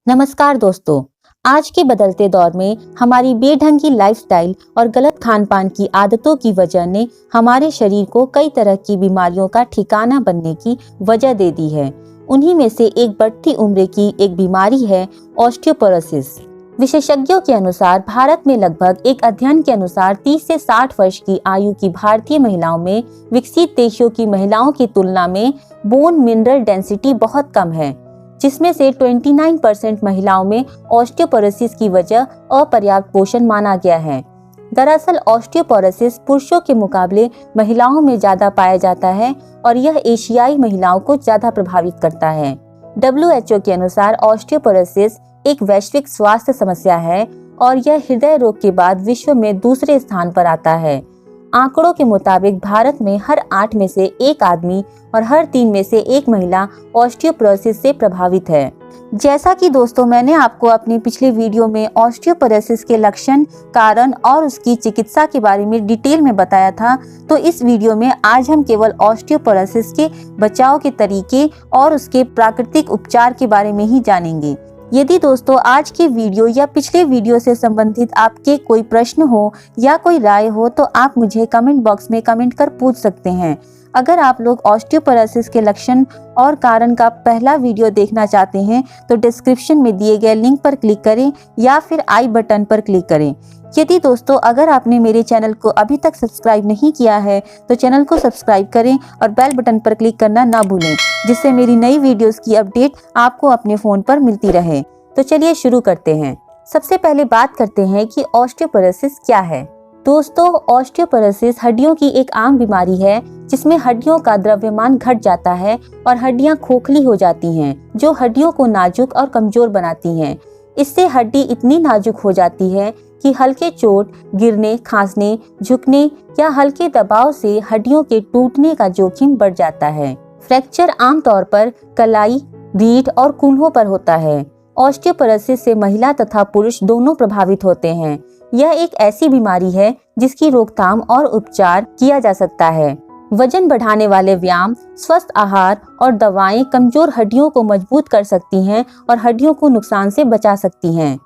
नमस्कार दोस्तों। आज के बदलते दौर में हमारी बेढंगी लाइफस्टाइल और गलत खान पान की आदतों की वजह ने हमारे शरीर को कई तरह की बीमारियों का ठिकाना बनने की वजह दे दी है। उन्हीं में से एक बढ़ती उम्र की एक बीमारी है ऑस्टियोपोरोसिस। विशेषज्ञों के अनुसार भारत में लगभग एक अध्ययन के अनुसार 30 से 60 वर्ष की आयु की भारतीय महिलाओं में विकसित देशों की महिलाओं की तुलना में बोन मिनरल डेंसिटी बहुत कम है, जिसमें से 29% महिलाओं में ऑस्टियोपोरोसिस की वजह अपर्याप्त पोषण माना गया है। दरअसल ऑस्टियोपोरोसिस पुरुषों के मुकाबले महिलाओं में ज्यादा पाया जाता है और यह एशियाई महिलाओं को ज्यादा प्रभावित करता है। WHO के अनुसार ऑस्टियोपोरोसिस एक वैश्विक स्वास्थ्य समस्या है और यह हृदय रोग के बाद विश्व में दूसरे स्थान पर आता है। आंकड़ों के मुताबिक भारत में हर 8 में से एक आदमी और हर 3 में से एक महिला ऑस्टियोपोरोसिस से प्रभावित है। जैसा कि दोस्तों मैंने आपको अपने पिछले वीडियो में ऑस्टियोपोरोसिस के लक्षण, कारण और उसकी चिकित्सा के बारे में डिटेल में बताया था, तो इस वीडियो में आज हम केवल ऑस्टियोपोरोसिस के बचाव के तरीके और उसके प्राकृतिक उपचार के बारे में ही जानेंगे। यदि दोस्तों आज के वीडियो या पिछले वीडियो से संबंधित आपके कोई प्रश्न हो या कोई राय हो तो आप मुझे कमेंट बॉक्स में कमेंट कर पूछ सकते हैं। अगर आप लोग ऑस्टियोपोरोसिस के लक्षण और कारण का पहला वीडियो देखना चाहते हैं तो डिस्क्रिप्शन में दिए गए लिंक पर क्लिक करें या फिर आई बटन पर क्लिक करें। यदि दोस्तों अगर आपने मेरे चैनल को अभी तक सब्सक्राइब नहीं किया है तो चैनल को सब्सक्राइब करें और बेल बटन पर क्लिक करना ना भूलें, जिससे मेरी नई वीडियोस की अपडेट आपको अपने फोन पर मिलती रहे। तो चलिए शुरू करते हैं। सबसे पहले बात करते हैं कि ऑस्टियोपोरोसिस क्या है। दोस्तों ऑस्टियोपोरोसिस हड्डियों की एक आम बीमारी है जिसमें हड्डियों का द्रव्यमान घट जाता है और हड्डियां खोखली हो जाती हैं, जो हड्डियों को नाजुक और कमजोर बनाती हैं। इससे हड्डी इतनी नाजुक हो जाती है कि हल्के चोट, गिरने, खांसने, झुकने या हल्के दबाव से हड्डियों के टूटने का जोखिम बढ़ जाता है। फ्रैक्चर आमतौर पर कलाई, रीढ़ और कूल्हों पर होता है। ऑस्टियोपोरोसिस से महिला तथा पुरुष दोनों प्रभावित होते हैं। यह एक ऐसी बीमारी है जिसकी रोकथाम और उपचार किया जा सकता है। वजन बढ़ाने वाले व्यायाम, स्वस्थ आहार और दवाएं कमजोर हड्डियों को मजबूत कर सकती हैं और हड्डियों को नुकसान से बचा सकती हैं।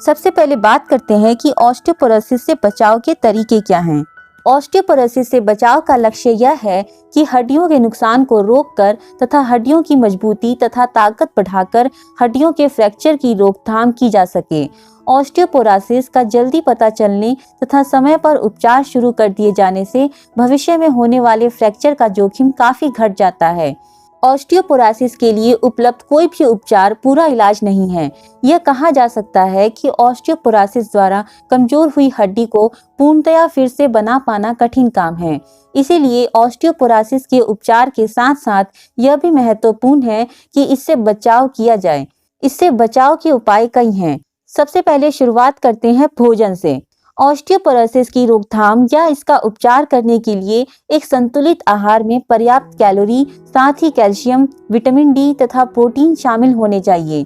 सबसे पहले बात करते हैं कि ऑस्टियोपोरोसिस से बचाव के तरीके क्या हैं। ऑस्टियोपोरोसिस से बचाव का लक्ष्य यह है कि हड्डियों के नुकसान को रोककर तथा हड्डियों की मजबूती तथा ताकत बढ़ाकर हड्डियों के फ्रैक्चर की रोकथाम की जा सके। ऑस्टियोपोरोसिस का जल्दी पता चलने तथा समय पर उपचार शुरू कर दिए जाने से भविष्य में होने वाले फ्रैक्चर का जोखिम काफी घट जाता है। ऑस्टियोपोरोसिस के लिए उपलब्ध कोई भी उपचार पूरा इलाज नहीं है। यह कहा जा सकता है कि ऑस्टियोपोरोसिस द्वारा कमजोर हुई हड्डी को पूर्णतया फिर से बना पाना कठिन काम है। इसीलिए ऑस्टियोपोरोसिस के उपचार के साथ साथ यह भी महत्वपूर्ण है कि इससे बचाव किया जाए। इससे बचाव के उपाय कई हैं। सबसे पहले शुरुआत करते हैं भोजन से। ऑस्टियोपोरोसिस की रोकथाम या इसका उपचार करने के लिए एक संतुलित आहार में पर्याप्त कैलोरी, साथ ही कैल्शियम, विटामिन डी तथा प्रोटीन शामिल होने चाहिए।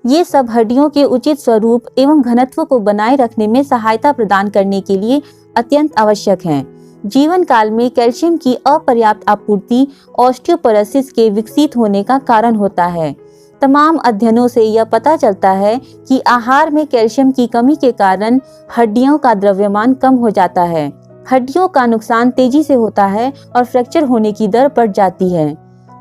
ये सब हड्डियों के उचित स्वरूप एवं घनत्व को बनाए रखने में सहायता प्रदान करने के लिए अत्यंत आवश्यक हैं। जीवन काल में कैल्शियम की अपर्याप्त आपूर्ति ऑस्टियोपोरोसिस के विकसित होने का कारण होता है। तमाम अध्ययनों से यह पता चलता है कि आहार में कैल्शियम की कमी के कारण हड्डियों का द्रव्यमान कम हो जाता है, हड्डियों का नुकसान तेजी से होता है और फ्रैक्चर होने की दर बढ़ जाती है।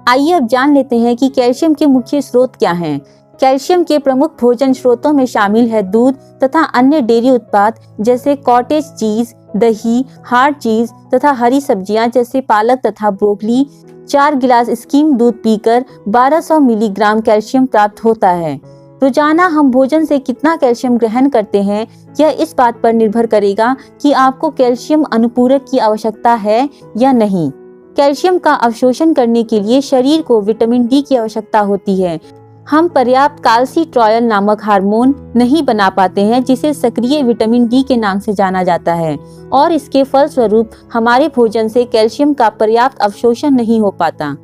आइए अब जान लेते हैं कि कैल्शियम के मुख्य स्रोत क्या हैं। कैल्शियम के प्रमुख भोजन स्रोतों में शामिल है दूध तथा अन्य डेयरी उत्पाद जैसे कॉटेज चीज, दही, हार्ड चीज तथा हरी सब्जियां जैसे पालक तथा ब्रोकली। 4 गिलास स्किम दूध पीकर 1200 मिलीग्राम कैल्शियम प्राप्त होता है। रोजाना हम भोजन से कितना कैल्शियम ग्रहण करते हैं यह इस बात पर निर्भर करेगा कि आपको कैल्शियम अनुपूरक की आवश्यकता है या नहीं। कैल्शियम का अवशोषण करने के लिए शरीर को विटामिन डी की आवश्यकता होती है। हम पर्याप्त कैल्सिट्रॉयल नामक हार्मोन नहीं बना पाते हैं, जिसे सक्रिय विटामिन डी के नाम से जाना जाता है, और इसके फलस्वरूप हमारे भोजन से कैल्शियम का पर्याप्त अवशोषण नहीं हो पाता।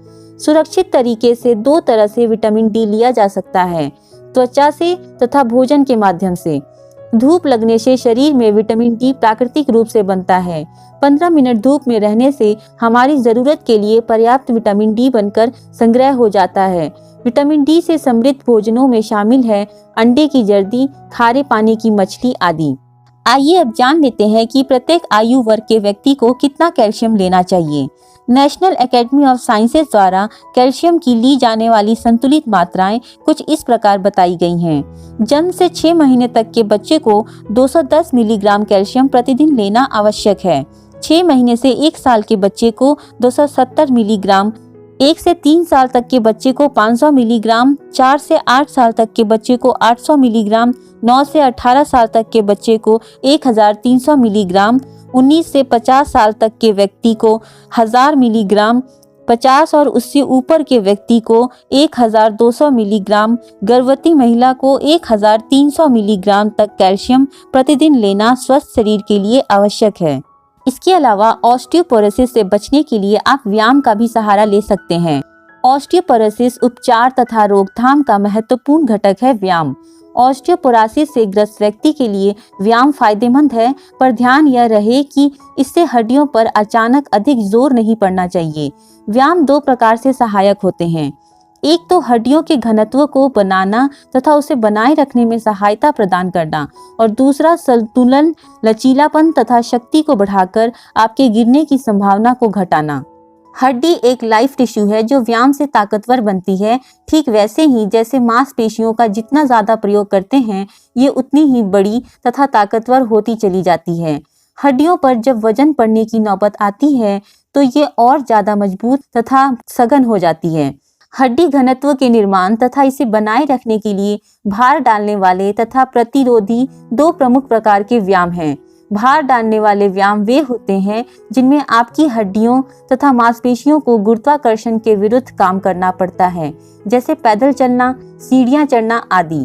सुरक्षित तरीके से 2 तरह से विटामिन डी लिया जा सकता है, त्वचा से तथा भोजन के माध्यम से। धूप लगने से शरीर में विटामिन डी प्राकृतिक रूप से बनता है। 15 मिनट धूप में रहने से हमारी जरूरत के लिए पर्याप्त विटामिन डी बनकर संग्रह हो जाता है। विटामिन डी से समृद्ध भोजनों में शामिल है अंडे की जर्दी, खारे पानी की मछली आदि। आइए अब जान लेते हैं कि प्रत्येक आयु वर्ग के व्यक्ति को कितना कैल्शियम लेना चाहिए। नेशनल एकेडमी ऑफ साइंसेज द्वारा कैल्शियम की ली जाने वाली संतुलित मात्राएं कुछ इस प्रकार बताई गई हैं। जन्म से 6 महीने तक के बच्चे को 210 मिलीग्राम कैल्शियम प्रतिदिन लेना आवश्यक है। 6 महीने से 1 साल के बच्चे को 270 मिलीग्राम, 1 से 3 साल तक के बच्चे को 500 मिलीग्राम, 4 से 8 साल तक के बच्चे को 800 मिलीग्राम, 9 से 18 साल तक के बच्चे को 1300 मिलीग्राम, 19 से 50 साल तक के व्यक्ति को 1000 मिलीग्राम, 50 और उससे ऊपर के व्यक्ति को 1200 मिलीग्राम, गर्भवती महिला को 1300 मिलीग्राम तक कैल्शियम प्रतिदिन लेना स्वस्थ शरीर के लिए आवश्यक है। इसके अलावा ऑस्टियोपोरोसिस से बचने के लिए आप व्यायाम का भी सहारा ले सकते हैं। ऑस्टियोपोरोसिस उपचार तथा रोकथाम का महत्वपूर्ण घटक है व्यायाम। ऑस्टियोपोरोसिस से ग्रस्त व्यक्ति के लिए व्यायाम फायदेमंद है, पर ध्यान यह रहे कि इससे हड्डियों पर अचानक अधिक जोर नहीं पड़ना चाहिए। व्यायाम 2 प्रकार से सहायक होते हैं। एक तो हड्डियों के घनत्व को बनाना तथा उसे बनाए रखने में सहायता प्रदान करना, और दूसरा संतुलन, लचीलापन तथा शक्ति को बढ़ाकर आपके गिरने की संभावना को घटाना। हड्डी एक लाइफ टिश्यू है जो व्यायाम से ताकतवर बनती है। ठीक वैसे ही जैसे मांसपेशियों का जितना ज्यादा प्रयोग करते हैं, ये उतनी ही बड़ी तथा ताकतवर होती चली जाती है। हड्डियों पर जब वजन पड़ने की नौबत आती है तो ये और ज्यादा मजबूत तथा सघन हो जाती है। हड्डी घनत्व के निर्माण तथा इसे बनाए रखने के लिए भार डालने वाले तथा प्रतिरोधी 2 प्रमुख प्रकार के व्यायाम हैं। भार डालने वाले व्यायाम वे होते हैं जिनमें आपकी हड्डियों तथा मांसपेशियों को गुरुत्वाकर्षण के विरुद्ध काम करना पड़ता है, जैसे पैदल चलना, सीढ़ियां चढ़ना आदि।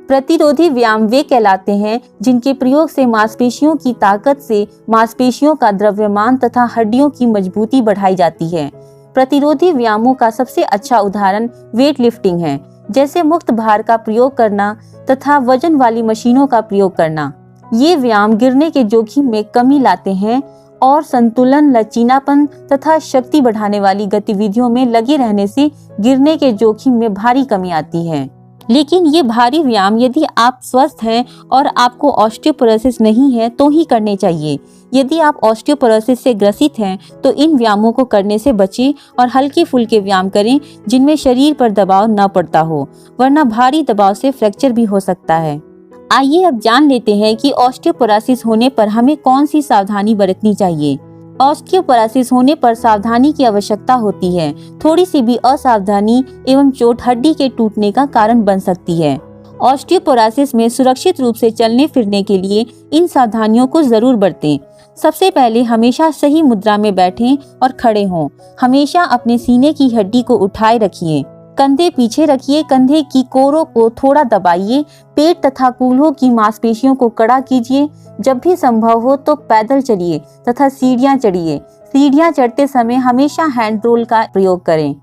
प्रतिरोधी व्यायाम वे कहलाते हैं जिनके प्रयोग से मांसपेशियों की ताकत से मांसपेशियों का द्रव्यमान तथा हड्डियों की मजबूती बढ़ाई जाती है। प्रतिरोधी व्यायामों का सबसे अच्छा उदाहरण वेट लिफ्टिंग है, जैसे मुक्त भार का प्रयोग करना तथा वजन वाली मशीनों का प्रयोग करना। ये व्यायाम गिरने के जोखिम में कमी लाते हैं और संतुलन, लचीलापन तथा शक्ति बढ़ाने वाली गतिविधियों में लगे रहने से गिरने के जोखिम में भारी कमी आती है। लेकिन ये भारी व्यायाम यदि आप स्वस्थ हैं और आपको ऑस्टियोपोरोसिस नहीं है तो ही करने चाहिए। यदि आप ऑस्टियोपोरोसिस से ग्रसित हैं तो इन व्यायामों को करने से बचें और हल्के फुल्के व्यायाम करें जिनमें शरीर पर दबाव न पड़ता हो, वरना भारी दबाव से फ्रैक्चर भी हो सकता है। आइए अब जान लेते हैं कि ऑस्टियोपोरोसिस होने पर हमें कौन सी सावधानी बरतनी चाहिए। ऑस्टियोपोरोसिस होने पर सावधानी की आवश्यकता होती है। थोड़ी सी भी असावधानी एवं चोट हड्डी के टूटने का कारण बन सकती है। ऑस्टियोपोरोसिस में सुरक्षित रूप से चलने फिरने के लिए इन सावधानियों को जरूर बरतें। सबसे पहले हमेशा सही मुद्रा में बैठें और खड़े हों। हमेशा अपने सीने की हड्डी को उठाए रखिए। कंधे पीछे रखिए, कंधे की कोरों को थोड़ा दबाइए। पेट तथा कूल्हों की मांसपेशियों को कड़ा कीजिए। जब भी संभव हो तो पैदल चलिए तथा सीढ़ियां चढ़िए। सीढ़ियां चढ़ते समय हमेशा हैंड रोल का प्रयोग करें।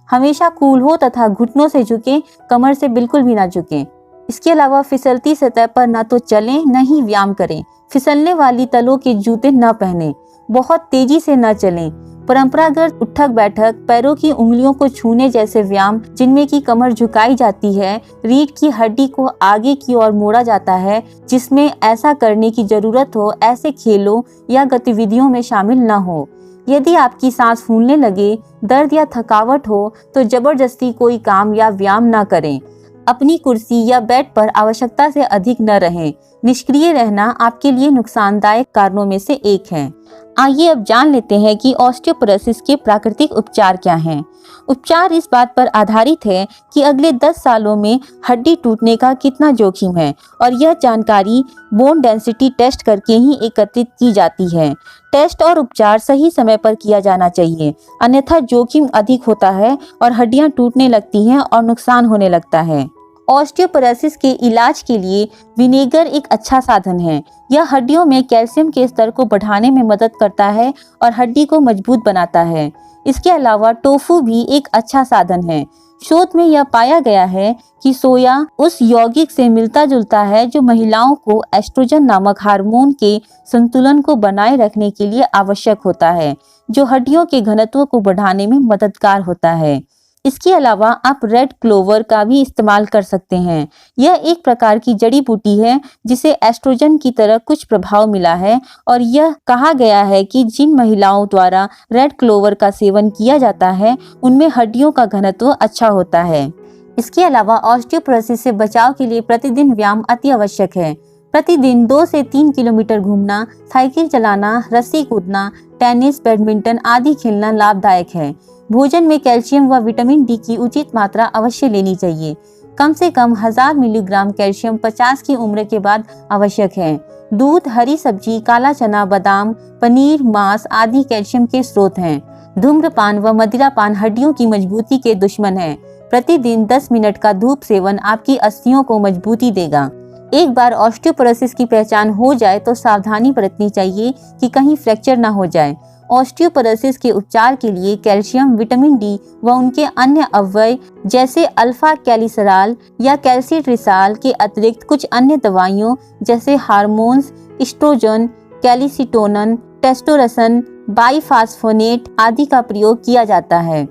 हमेशा कूल्हों तथा घुटनों से झुकें, कमर से बिल्कुल भी ना झुकें। इसके अलावा फिसलती सतह पर न तो चलें न ही व्यायाम करें। फिसलने वाली तलों के जूते न पहनें। बहुत तेजी से न चलें। परंपरागत उठक बैठक, पैरों की उंगलियों को छूने जैसे व्यायाम जिनमें की कमर झुकाई जाती है, रीढ़ की हड्डी को आगे की ओर मोड़ा जाता है, जिसमें ऐसा करने की जरूरत हो, ऐसे खेलों या गतिविधियों में शामिल न हो। यदि आपकी सांस फूलने लगे, दर्द या थकावट हो तो जबरदस्ती कोई काम या व्यायाम न करें। अपनी कुर्सी या बेड पर आवश्यकता से अधिक न रहें। निष्क्रिय रहना आपके लिए नुकसानदायक कारणों में से एक है। आइए अब जान लेते हैं कि ऑस्टियोपोरोसिस के प्राकृतिक उपचार क्या हैं। उपचार इस बात पर आधारित है कि अगले 10 सालों में हड्डी टूटने का कितना जोखिम है, और यह जानकारी बोन डेंसिटी टेस्ट करके ही एकत्रित की जाती है। टेस्ट और उपचार सही समय पर किया जाना चाहिए, अन्यथा जोखिम अधिक होता है और हड्डियां टूटने लगती हैं और नुकसान होने लगता है। ऑस्टियोपोरोसिस के इलाज के लिए विनेगर एक अच्छा साधन है। यह हड्डियों में कैल्शियम के स्तर को बढ़ाने में मदद करता है और हड्डी को मजबूत बनाता है। इसके अलावा टोफू भी एक अच्छा साधन है। शोध में यह पाया गया है कि सोया उस यौगिक से मिलता जुलता है जो महिलाओं को एस्ट्रोजन नामक हार्मोन के संतुलन को बनाए रखने के लिए आवश्यक होता है, जो हड्डियों के घनत्व को बढ़ाने में मददगार होता है। इसके अलावा आप रेड क्लोवर का भी इस्तेमाल कर सकते हैं। यह एक प्रकार की जड़ी बूटी है जिसे एस्ट्रोजन की तरह कुछ प्रभाव मिला है और यह कहा गया है कि जिन महिलाओं द्वारा रेड क्लोवर का सेवन किया जाता है उनमें हड्डियों का घनत्व अच्छा होता है। इसके अलावा ऑस्टियोपोरोसिस से बचाव के लिए प्रतिदिन व्यायाम अति आवश्यक है। प्रतिदिन 2 से 3 किलोमीटर घूमना, साइकिल चलाना, रस्सी कूदना, टेनिस, बैडमिंटन आदि खेलना लाभदायक है। भोजन में कैल्शियम व विटामिन डी की उचित मात्रा अवश्य लेनी चाहिए। कम से कम 1000 मिलीग्राम कैल्शियम 50 की उम्र के बाद आवश्यक है। दूध, हरी सब्जी, काला चना, बादाम, पनीर, मांस आदि कैल्शियम के स्रोत हैं। धूम्रपान व मदिरापान हड्डियों की मजबूती के दुश्मन है। प्रतिदिन 10 मिनट का धूप सेवन आपकी अस्थियों को मजबूती देगा। एक बार ऑस्टियोपोरोसिस की पहचान हो जाए तो सावधानी बरतनी चाहिए कि कहीं फ्रैक्चर न हो जाए। ऑस्टियोपोरोसिस के उपचार के लिए कैल्शियम, विटामिन डी व उनके अन्य अवयव जैसे अल्फा कैल्सिट्रियोल या कैल्सिट्रिसाल के अतिरिक्त कुछ अन्य दवाइयों जैसे हार्मोन्स, एस्ट्रोजन, कैल्सिटोनिन, टेस्टोस्टेरोन, बाइफॉस्फोनेट आदि का प्रयोग किया जाता है।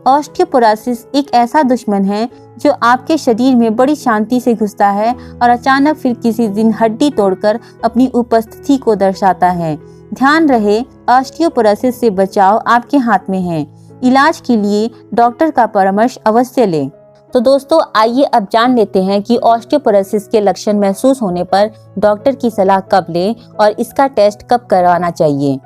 ऑस्टियोपोरोसिस एक ऐसा दुश्मन है जो आपके शरीर में बड़ी शांति से घुसता है और अचानक फिर किसी दिन हड्डी तोड़कर अपनी उपस्थिति को दर्शाता है। ध्यान रहे, ऑस्टियोपोरोसिस से बचाव आपके हाथ में है। इलाज के लिए डॉक्टर का परामर्श अवश्य लें। तो दोस्तों, आइए अब जान लेते हैं कि ऑस्टियोपोरोसिस के लक्षण महसूस होने पर डॉक्टर की सलाह कब लें और इसका टेस्ट कब करवाना चाहिए।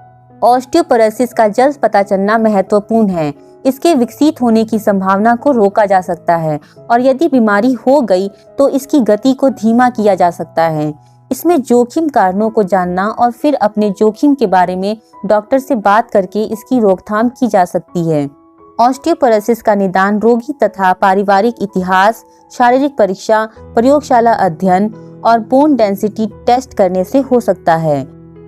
ऑस्टियोपोरोसिस का जल्द पता चलना महत्वपूर्ण है। इसके विकसित होने की संभावना को रोका जा सकता है और यदि बीमारी हो गई तो इसकी गति को धीमा किया जा सकता है। इसमें जोखिम कारणों को जानना और फिर अपने जोखिम के बारे में डॉक्टर से बात करके इसकी रोकथाम की जा सकती है। ऑस्टियोपोरोसिस का निदान रोगी तथा पारिवारिक इतिहास, शारीरिक परीक्षा, प्रयोगशाला अध्ययन और बोन डेंसिटी टेस्ट करने से हो सकता है।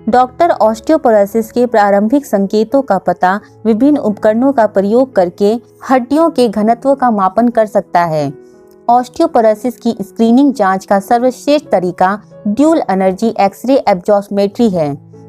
डॉक्टर ऑस्टियोपोरोसिस के प्रारंभिक संकेतों का पता विभिन्न उपकरणों का प्रयोग करके हड्डियों के घनत्व का मापन कर सकता है। ऑस्टियोपोरोसिस की स्क्रीनिंग जांच का सर्वश्रेष्ठ तरीका ड्यूल एनर्जी एक्सरे एब्जॉर्प्शमेट्री है।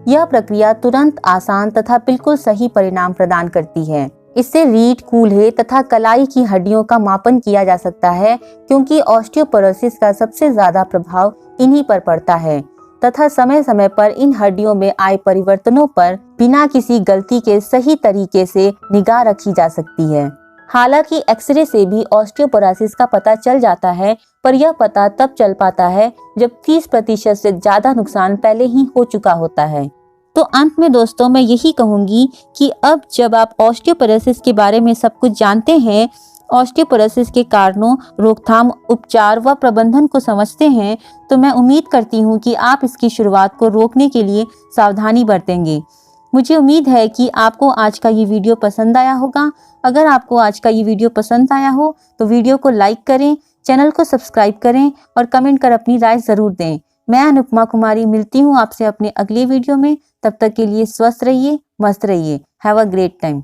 यह प्रक्रिया तुरंत, आसान तथा बिल्कुल सही परिणाम प्रदान करती है। इससे रीढ़, कूल्हे तथा कलाई की हड्डियों का मापन किया जा सकता है क्योंकि ऑस्टियोपोरोसिस का सबसे ज्यादा प्रभाव इन्हीं पर पड़ता है तथा समय समय पर इन हड्डियों में आए परिवर्तनों पर बिना किसी गलती के सही तरीके से निगाह रखी जा सकती है। हालांकि एक्सरे से भी ऑस्टियोपोरोसिस का पता चल जाता है, पर यह पता तब चल पाता है जब 30% से ज्यादा नुकसान पहले ही हो चुका होता है। तो अंत में दोस्तों, मैं यही कहूंगी कि अब जब आप ऑस्टियोपोरोसिस के बारे में सब कुछ जानते हैं, ऑस्टियोपोरोसिस के कारणों, रोकथाम, उपचार व प्रबंधन को समझते हैं, तो मैं उम्मीद करती हूँ कि आप इसकी शुरुआत को रोकने के लिए सावधानी बरतेंगे। मुझे उम्मीद है कि आपको आज का ये वीडियो पसंद आया होगा। अगर आपको आज का ये वीडियो पसंद आया हो तो वीडियो को लाइक करें, चैनल को सब्सक्राइब करें और कमेंट कर अपनी राय जरूर दें। मैं अनुपमा कुमारी मिलती हूँ आपसे अपने अगले वीडियो में। तब तक के लिए स्वस्थ रहिए, मस्त रहिए। Have a great time.